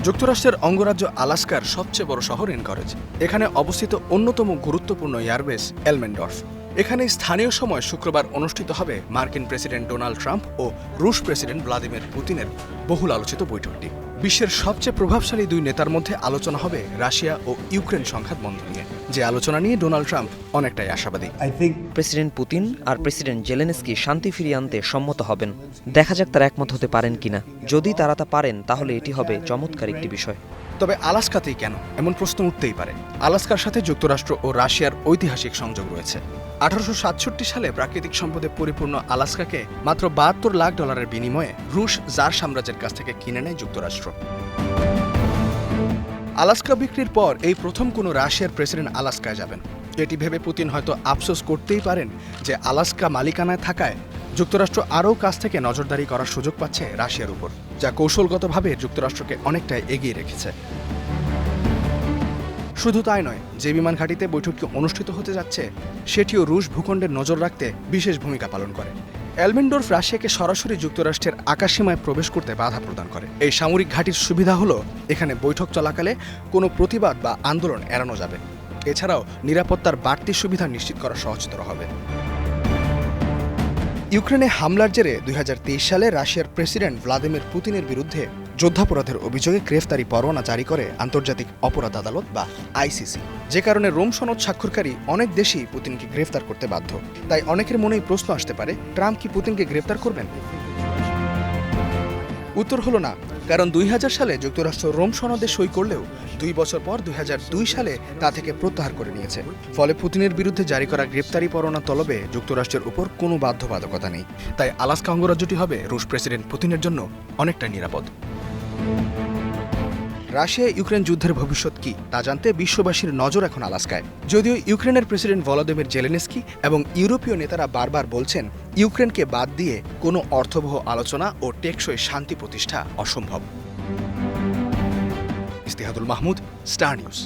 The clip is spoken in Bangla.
যুক্তরাষ্ট্রের অঙ্গরাজ্য আলাস্কার সবচেয়ে বড় শহর এনকরেজ। এখানে অবস্থিত অন্যতম গুরুত্বপূর্ণ এয়ারবেস এলমেন্ডর্ফ। এখানে স্থানীয় সময় শুক্রবার অনুষ্ঠিত হবে মার্কিন প্রেসিডেন্ট ডোনাল্ড ট্রাম্প ও রুশ প্রেসিডেন্ট ভ্লাদিমির পুতিনের বহুল আলোচিত বৈঠকটি। বিশ্বের সবচেয়ে প্রভাবশালী দুই নেতার মধ্যে আলোচনা হবে রাশিয়া ও ইউক্রেন সংঘাত বন্ধ নিয়ে, যে আলোচনা নিয়ে ডোনাল্ড ট্রাম্প অনেকটাই আশাবাদী। প্রেসিডেন্ট পুতিন আর প্রেসিডেন্ট জেলেনস্কি শান্তি ফিরিয়ে আনতে সম্মত হবেন। দেখা যাক তারা একমত হতে পারেন কিনা। যদি তারা তা পারেন তাহলে এটি হবে চমৎকার একটি বিষয়। তবে আলাস্কাতেই কেন এমন প্রশ্ন উঠতেই পারে। আলাস্কার সাথে যুক্তরাষ্ট্র ও রাশিয়ার ঐতিহাসিক সংযোগ রয়েছে। 1867 সালে প্রাকৃতিক সম্পদে পরিপূর্ণ আলাস্কাকে মাত্র $72 লাখ বিনিময়ে রুশ জার সাম্রাজ্যের কাছ থেকে কিনে নেয় যুক্তরাষ্ট্র। আলাস্কা বিক্রির পর এই প্রথম কোনো রাশিয়ার প্রেসিডেন্ট আলাস্কায় যাবেন। এটি ভেবে পুতিন হয়তো আফসোস করতেই পারেন যে আলাস্কা মালিকানায় থাকায় যুক্তরাষ্ট্র আরও কাছ থেকে নজরদারি করার সুযোগ পাচ্ছে রাশিয়ার উপর, যা কৌশলগতভাবে যুক্তরাষ্ট্রকে অনেকটাই এগিয়ে রেখেছে। শুধু তাই নয়, যে বিমান ঘাঁটিতে বৈঠকটি অনুষ্ঠিত হতে যাচ্ছে সেটিও রুশ ভূখণ্ডের নজর রাখতে বিশেষ ভূমিকা পালন করে। এলমেন্ডর্ফ রাশিয়াকে সরাসরি যুক্তরাষ্ট্রের আকাশসীমায় প্রবেশ করতে বাধা প্রদান করে। এই সামরিক ঘাঁটির সুবিধা হলো এখানে বৈঠক চলাকালে কোনো প্রতিবাদ বা আন্দোলন এড়ানো যাবে। এছাড়াও নিরাপত্তার বাড়তি সুবিধা নিশ্চিত করা সহজতর হবে। ইউক্রেনে হামলার জেরে 2023 সালে রাশিয়ার প্রেসিডেন্ট ভ্লাদিমির পুতিনের বিরুদ্ধে যুদ্ধাপরাধের অভিযোগে গ্রেফতারি পরোয়ানা জারি করে আন্তর্জাতিক অপরাধ আদালত বা আইসিসি, যে কারণে রোম সনদ স্বাক্ষরকারী অনেক দেশই পুতিনকে গ্রেফতার করতে বাধ্য। তাই অনেকের মনেই প্রশ্ন আসতে পারে, ট্রাম্প কি পুতিনকে গ্রেফতার করবেন? উত্তর হলো না, কারণ 2000 সালে যুক্তরাষ্ট্র রোম সনদে সই করলেও 2 বছর পর 2002 সালে তা থেকে প্রত্যাহার করে নিয়েছে। ফলে পুতিনের বিরুদ্ধে জারি করা গ্রেপ্তারি পরোয়ানা তলবে যুক্তরাষ্ট্রের উপর কোনো বাধ্যবাধকতা নেই। তাই আলাস্কা অঙ্গরাজ্যটি হবে রুশ প্রেসিডেন্ট পুতিনের জন্য অনেকটাই নিরাপদ। রাশিয়া ইউক্রেন যুদ্ধের ভবিষ্যৎ কি তা জানতে বিশ্ববাসীর নজর এখন আলাস্কায়। যদিও ইউক্রেনের প্রেসিডেন্ট ভলোদিমির জেলেনস্কি এবং ইউরোপীয় নেতারা বারবার বলছেন ইউক্রেনকে বাদ দিয়ে কোনো অর্থবহ আলোচনা ও টেকসই শান্তি প্রতিষ্ঠা অসম্ভব। ইস্তিহাদুল মাহমুদ, স্টার নিউজ।